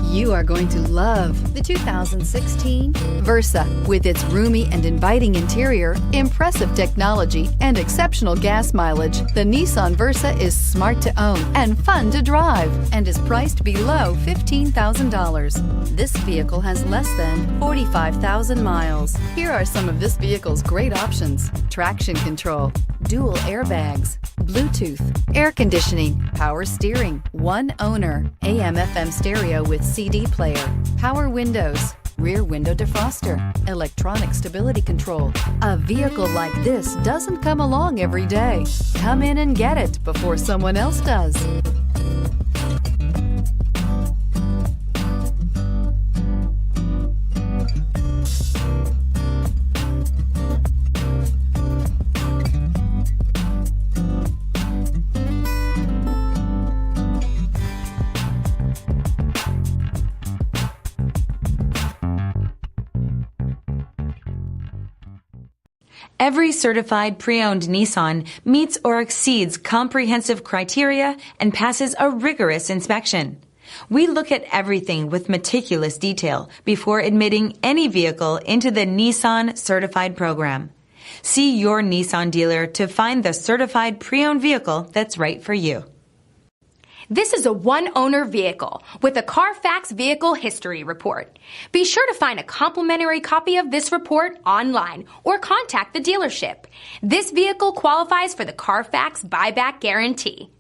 You are going to love the 2016 Versa. With its roomy and inviting interior, impressive technology, and exceptional gas mileage, the Nissan Versa is smart to own and fun to drive and is priced below $15,000. This vehicle has less than 45,000 miles. Here are some of this vehicle's great options: traction control, dual airbags, Bluetooth, air conditioning, power steering, one owner, AM/FM stereo with CD player, power windows, rear window defroster, electronic stability control. A vehicle like this doesn't come along every day. Come in and get it before someone else does. Every certified pre-owned Nissan meets or exceeds comprehensive criteria and passes a rigorous inspection. We look at everything with meticulous detail before admitting any vehicle into the Nissan Certified Program. See your Nissan dealer to find the certified pre-owned vehicle that's right for you. This is a one-owner vehicle with a Carfax Vehicle History Report. Be sure to find a complimentary copy of this report online or contact the dealership. This vehicle qualifies for the Carfax Buyback Guarantee.